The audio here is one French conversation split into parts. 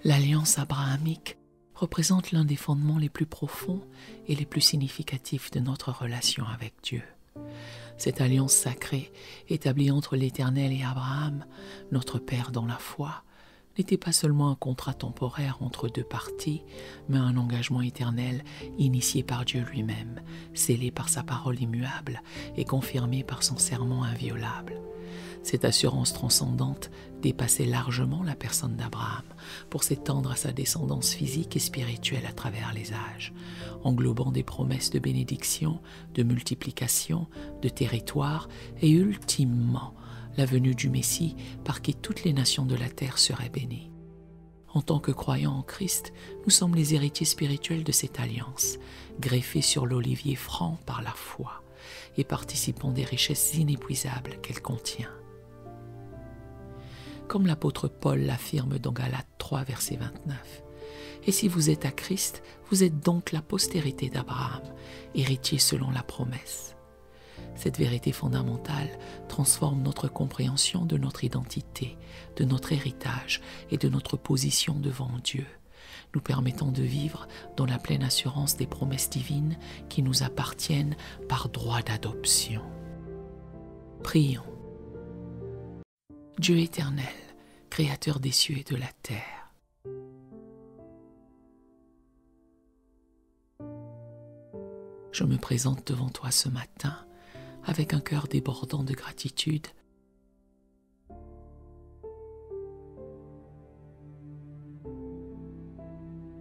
L'alliance abrahamique représente l'un des fondements les plus profonds et les plus significatifs de notre relation avec Dieu. Cette alliance sacrée, établie entre l'Éternel et Abraham, notre Père dans la foi, n'était pas seulement un contrat temporaire entre deux parties, mais un engagement éternel initié par Dieu lui-même, scellé par sa parole immuable et confirmé par son serment inviolable. Cette assurance transcendante dépassait largement la personne d'Abraham pour s'étendre à sa descendance physique et spirituelle à travers les âges, englobant des promesses de bénédiction, de multiplication, de territoire et ultimement la venue du Messie par qui toutes les nations de la terre seraient bénies. En tant que croyants en Christ, nous sommes les héritiers spirituels de cette alliance, greffés sur l'olivier franc par la foi et participant des richesses inépuisables qu'elle contient. Comme l'apôtre Paul l'affirme dans Galates 3, verset 29. « Et si vous êtes à Christ, vous êtes donc la postérité d'Abraham, héritier selon la promesse. » Cette vérité fondamentale transforme notre compréhension de notre identité, de notre héritage et de notre position devant Dieu, nous permettant de vivre dans la pleine assurance des promesses divines qui nous appartiennent par droit d'adoption. Prions. Dieu éternel, Créateur des cieux et de la terre, je me présente devant toi ce matin avec un cœur débordant de gratitude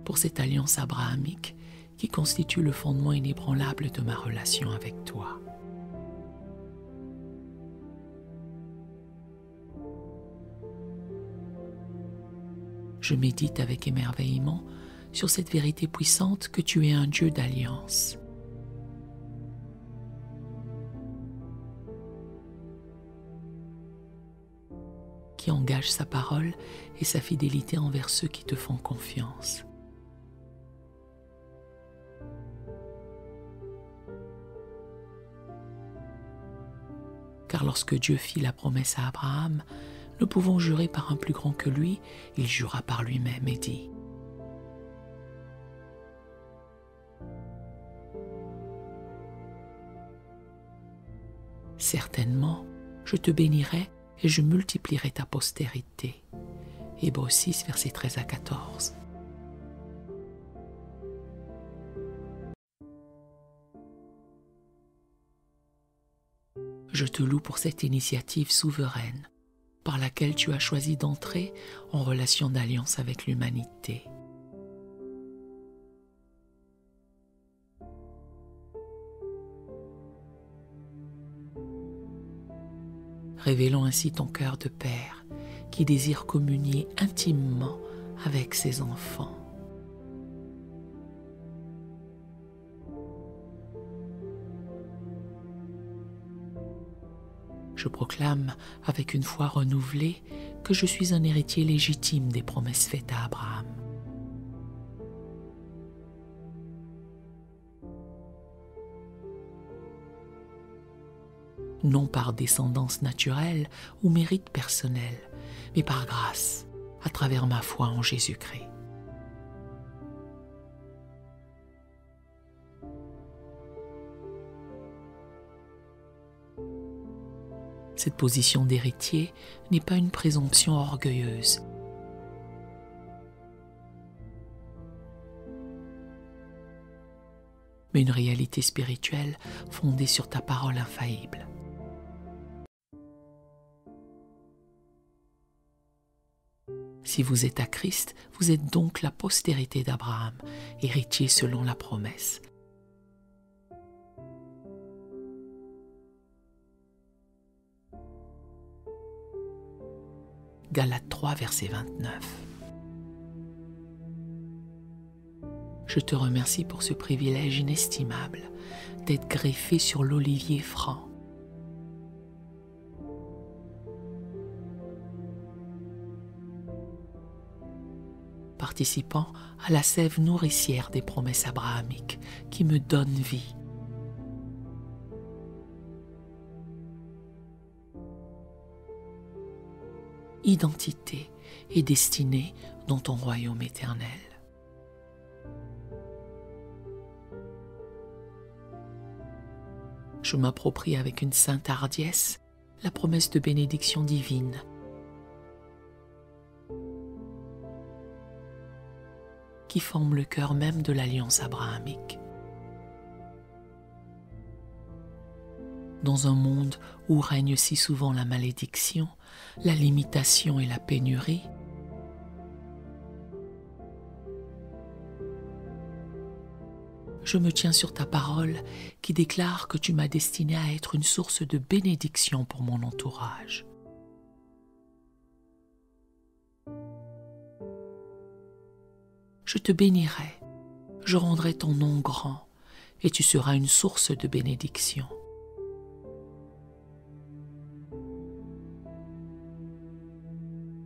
pour cette alliance abrahamique qui constitue le fondement inébranlable de ma relation avec toi. Je médite avec émerveillement sur cette vérité puissante que tu es un Dieu d'alliance. Qui engage sa parole et sa fidélité envers ceux qui te font confiance. Car lorsque Dieu fit la promesse à Abraham, nous pouvons jurer par un plus grand que lui, il jura par lui-même et dit : « Certainement, je te bénirai et je multiplierai ta postérité. » Hébreux 6, versets 13 à 14. Je te loue pour cette initiative souveraine par laquelle tu as choisi d'entrer en relation d'alliance avec l'humanité. Révélant ainsi ton cœur de père qui désire communier intimement avec ses enfants. Je proclame avec une foi renouvelée que je suis un héritier légitime des promesses faites à Abraham. Non par descendance naturelle ou mérite personnel, mais par grâce, à travers ma foi en Jésus-Christ. Cette position d'héritier n'est pas une présomption orgueilleuse, mais une réalité spirituelle fondée sur ta parole infaillible. Si vous êtes à Christ, vous êtes donc la postérité d'Abraham, héritier selon la promesse. Galates 3, verset 29. Je te remercie pour ce privilège inestimable d'être greffé sur l'olivier franc. Participant à la sève nourricière des promesses abrahamiques qui me donnent vie. Identité et destinée dans ton royaume éternel. Je m'approprie avec une sainte hardiesse la promesse de bénédiction divine. Qui forme le cœur même de l'alliance abrahamique. Dans un monde où règne si souvent la malédiction, la limitation et la pénurie, je me tiens sur ta parole qui déclare que tu m'as destiné à être une source de bénédiction pour mon entourage. Je te bénirai, je rendrai ton nom grand, et tu seras une source de bénédiction.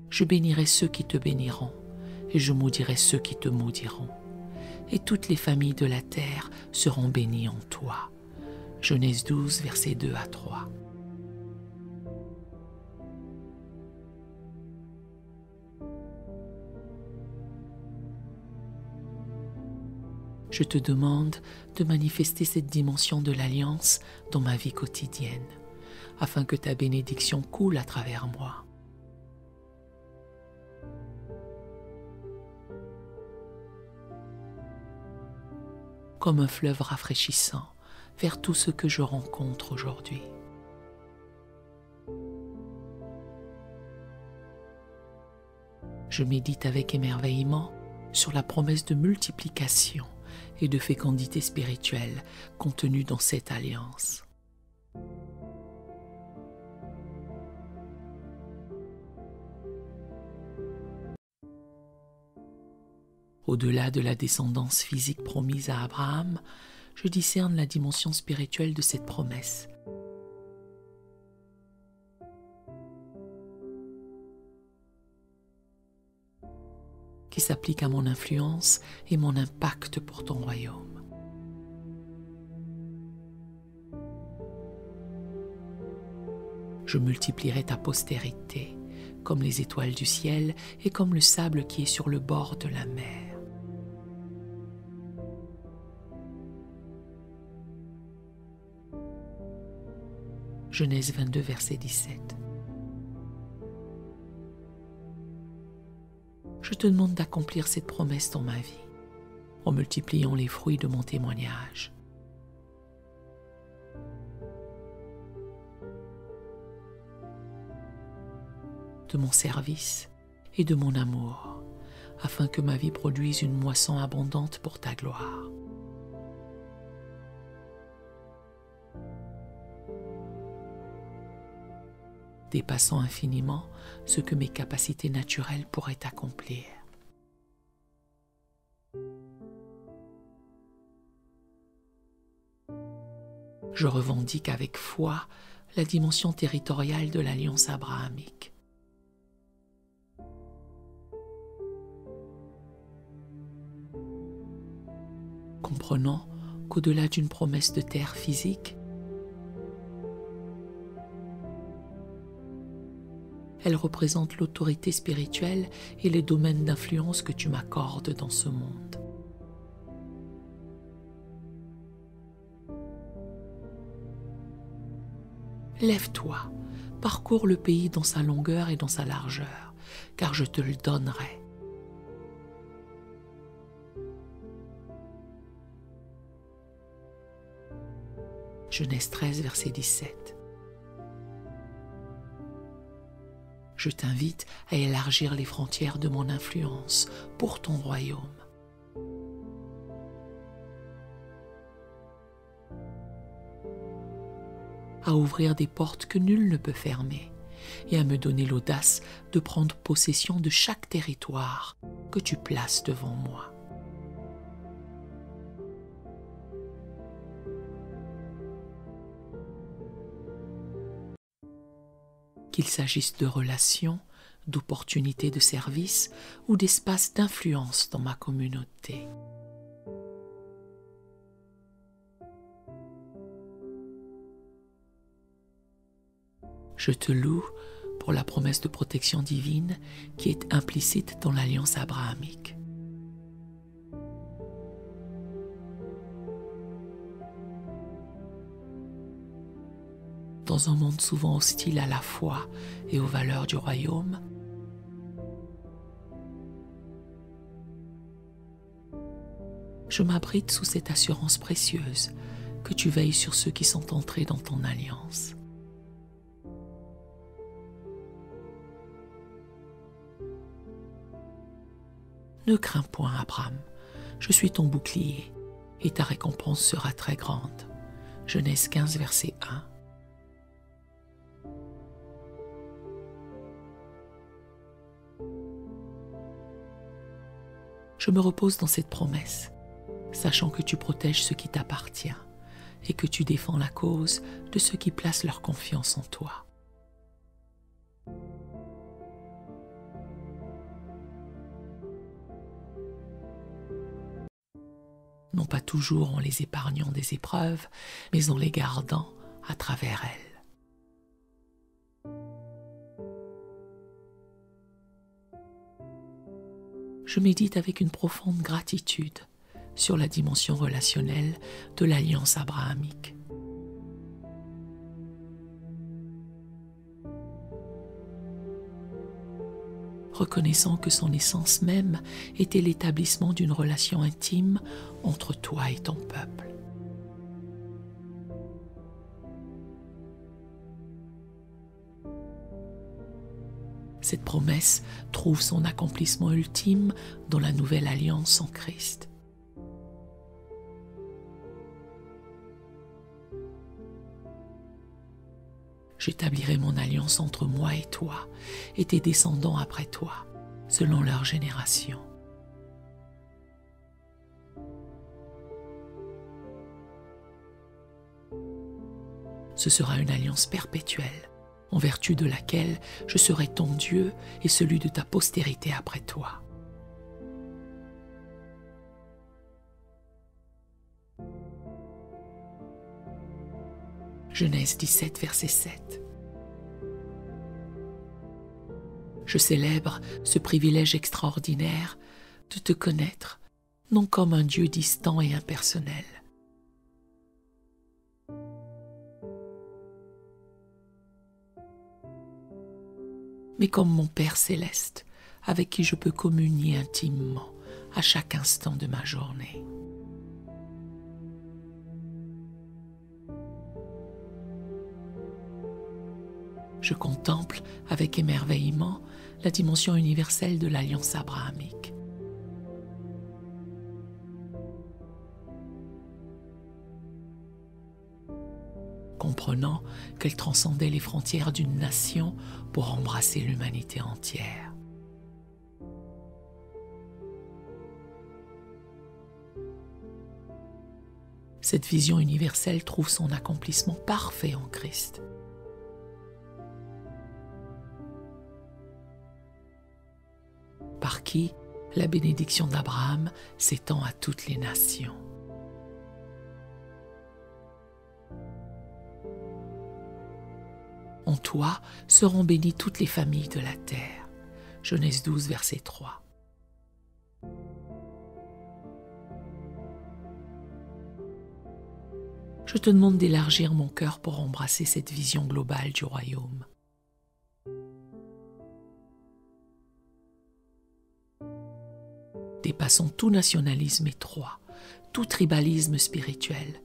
Je bénirai ceux qui te béniront, et je maudirai ceux qui te maudiront. Et toutes les familles de la terre seront bénies en toi. Genèse 12, versets 2 à 3. Je te demande de manifester cette dimension de l'alliance dans ma vie quotidienne, afin que ta bénédiction coule à travers moi. Comme un fleuve rafraîchissant vers tout ce que je rencontre aujourd'hui. Je médite avec émerveillement sur la promesse de multiplication et de fécondité spirituelle contenue dans cette alliance. Au-delà de la descendance physique promise à Abraham, je discerne la dimension spirituelle de cette promesse. Qui s'applique à mon influence et mon impact pour ton royaume. Je multiplierai ta postérité, comme les étoiles du ciel et comme le sable qui est sur le bord de la mer. Genèse 22, verset 17. Je te demande d'accomplir cette promesse dans ma vie, en multipliant les fruits de mon témoignage. De mon service et de mon amour, afin que ma vie produise une moisson abondante pour ta gloire. Dépassant infiniment ce que mes capacités naturelles pourraient accomplir. Je revendique avec foi la dimension territoriale de l'alliance abrahamique. Comprenant qu'au-delà d'une promesse de terre physique, elle représente l'autorité spirituelle et les domaines d'influence que tu m'accordes dans ce monde. Lève-toi, parcours le pays dans sa longueur et dans sa largeur, car je te le donnerai. Genèse 13, verset 17. Je t'invite à élargir les frontières de mon influence pour ton royaume. À ouvrir des portes que nul ne peut fermer et à me donner l'audace de prendre possession de chaque territoire que tu places devant moi. Qu'il s'agisse de relations, d'opportunités de service ou d'espaces d'influence dans ma communauté. Je te loue pour la promesse de protection divine qui est implicite dans l'alliance abrahamique. Dans un monde souvent hostile à la foi et aux valeurs du royaume, je m'abrite sous cette assurance précieuse que tu veilles sur ceux qui sont entrés dans ton alliance. Ne crains point, Abraham, je suis ton bouclier, et ta récompense sera très grande. Genèse 15, verset 1. Je me repose dans cette promesse, sachant que tu protèges ce qui t'appartient et que tu défends la cause de ceux qui placent leur confiance en toi. Non pas toujours en les épargnant des épreuves, mais en les gardant à travers elles. Je médite avec une profonde gratitude sur la dimension relationnelle de l'alliance abrahamique. Reconnaissant que son essence même était l'établissement d'une relation intime entre toi et ton peuple. Cette promesse trouve son accomplissement ultime dans la nouvelle alliance en Christ. J'établirai mon alliance entre moi et toi, et tes descendants après toi, selon leur génération. Ce sera une alliance perpétuelle, en vertu de laquelle je serai ton Dieu et celui de ta postérité après toi. Genèse 17, verset 7. Je célèbre ce privilège extraordinaire de te connaître, non comme un Dieu distant et impersonnel, mais comme mon Père céleste, avec qui je peux communier intimement à chaque instant de ma journée. Je contemple avec émerveillement la dimension universelle de l'alliance abrahamique. Comprenant qu'elle transcendait les frontières d'une nation pour embrasser l'humanité entière. Cette vision universelle trouve son accomplissement parfait en Christ. Par qui la bénédiction d'Abraham s'étend à toutes les nations. En toi seront bénies toutes les familles de la terre. Genèse 12, verset 3. Je te demande d'élargir mon cœur pour embrasser cette vision globale du royaume. Dépassons tout nationalisme étroit, tout tribalisme spirituel.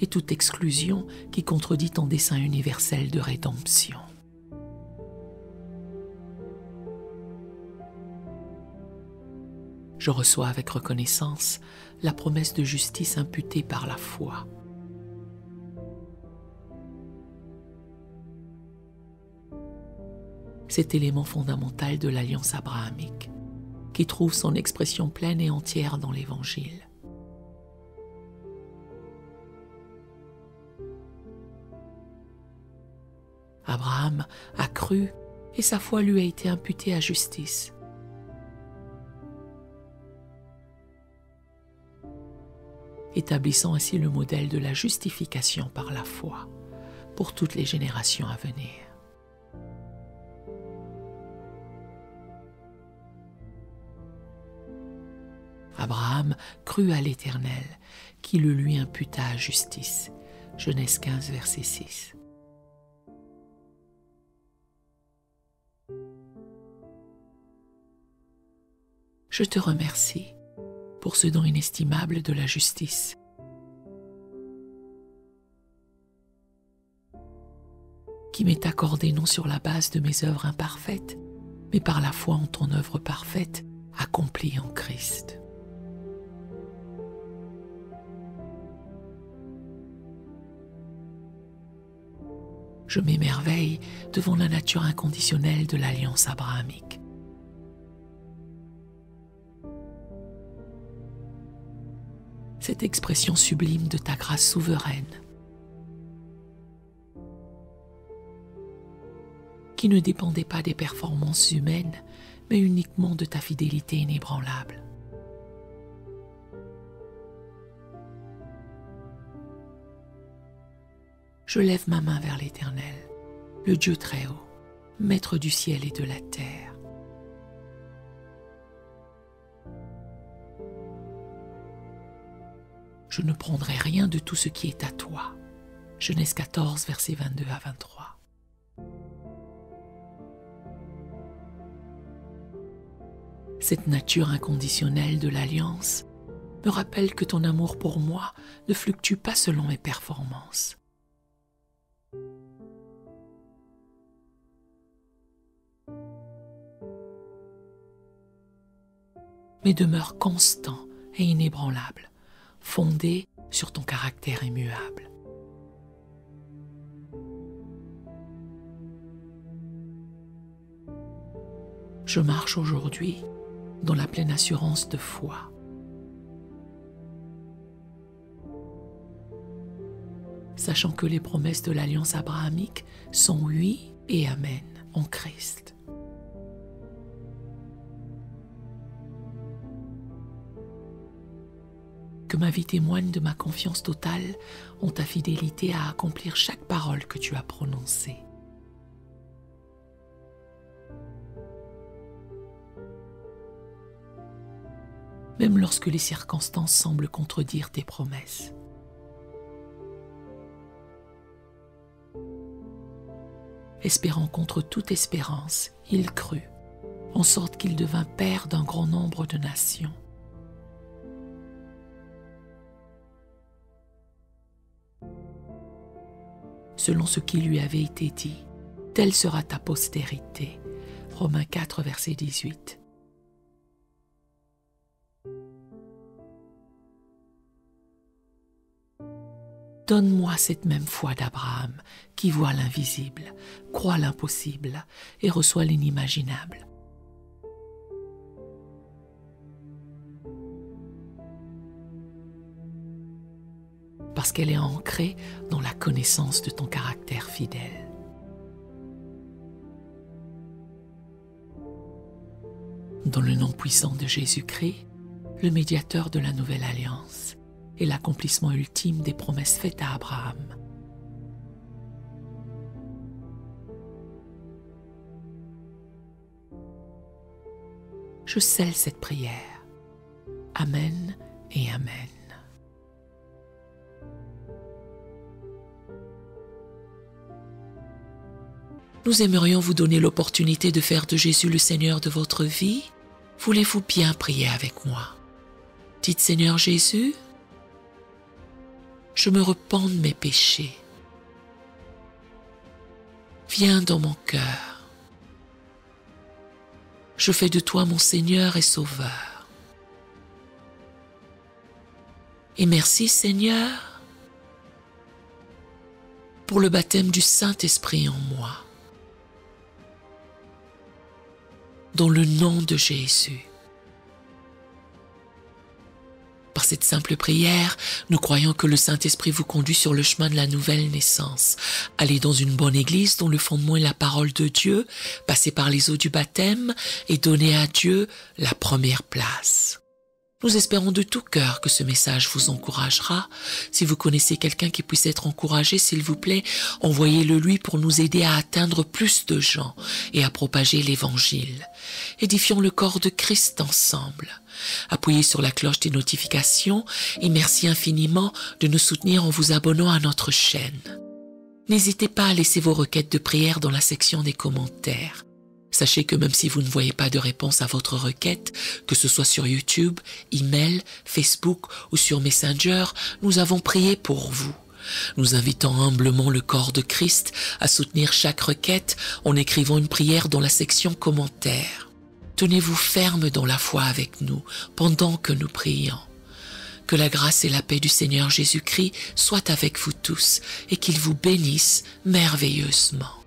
Et toute exclusion qui contredit ton dessein universel de rédemption. Je reçois avec reconnaissance la promesse de justice imputée par la foi. Cet élément fondamental de l'alliance abrahamique, qui trouve son expression pleine et entière dans l'Évangile. Abraham a cru et sa foi lui a été imputée à justice. Et établissant ainsi le modèle de la justification par la foi pour toutes les générations à venir. Abraham crut à l'Éternel, qui le lui imputa à justice. Genèse 15, verset 6. Je te remercie pour ce don inestimable de la justice. Qui m'est accordé non sur la base de mes œuvres imparfaites, mais par la foi en ton œuvre parfaite, accomplie en Christ. Je m'émerveille devant la nature inconditionnelle de l'alliance abrahamique. Cette expression sublime de ta grâce souveraine, qui ne dépendait pas des performances humaines, mais uniquement de ta fidélité inébranlable. Je lève ma main vers l'Éternel, le Dieu très haut, Maître du ciel et de la terre. Je ne prendrai rien de tout ce qui est à toi. Genèse 14, versets 22 à 23. Cette nature inconditionnelle de l'alliance me rappelle que ton amour pour moi ne fluctue pas selon mes performances. Mais demeure constant et inébranlable, fondé sur ton caractère immuable. Je marche aujourd'hui dans la pleine assurance de foi. Sachant que les promesses de l'alliance abrahamique sont oui et amen en Christ. Que ma vie témoigne de ma confiance totale en ta fidélité à accomplir chaque parole que tu as prononcée. Même lorsque les circonstances semblent contredire tes promesses. Espérant contre toute espérance, il crut, en sorte qu'il devint père d'un grand nombre de nations. Selon ce qui lui avait été dit, telle sera ta postérité. Romains 4, verset 18. Donne-moi cette même foi d'Abraham qui voit l'invisible, croit l'impossible et reçoit l'inimaginable. Parce qu'elle est ancrée dans la connaissance de ton caractère fidèle. Dans le nom puissant de Jésus-Christ, le médiateur de la nouvelle alliance et l'accomplissement ultime des promesses faites à Abraham. Je scelle cette prière. Amen et Amen. Nous aimerions vous donner l'opportunité de faire de Jésus le Seigneur de votre vie. Voulez-vous bien prier avec moi? Dites Seigneur Jésus, je me repens de mes péchés. Viens dans mon cœur. Je fais de toi mon Seigneur et Sauveur. Et merci Seigneur pour le baptême du Saint-Esprit en moi. Dans le nom de Jésus. Par cette simple prière, nous croyons que le Saint-Esprit vous conduit sur le chemin de la nouvelle naissance. Allez dans une bonne église dont le fondement est la parole de Dieu, passez par les eaux du baptême et donnez à Dieu la première place. Nous espérons de tout cœur que ce message vous encouragera. Si vous connaissez quelqu'un qui puisse être encouragé, s'il vous plaît, envoyez-le lui pour nous aider à atteindre plus de gens et à propager l'Évangile. Édifions le corps de Christ ensemble. Appuyez sur la cloche des notifications et merci infiniment de nous soutenir en vous abonnant à notre chaîne. N'hésitez pas à laisser vos requêtes de prière dans la section des commentaires. Sachez que même si vous ne voyez pas de réponse à votre requête, que ce soit sur YouTube, email, Facebook ou sur Messenger, nous avons prié pour vous. Nous invitons humblement le corps de Christ à soutenir chaque requête en écrivant une prière dans la section commentaires. Tenez-vous ferme dans la foi avec nous pendant que nous prions. Que la grâce et la paix du Seigneur Jésus-Christ soient avec vous tous et qu'il vous bénisse merveilleusement.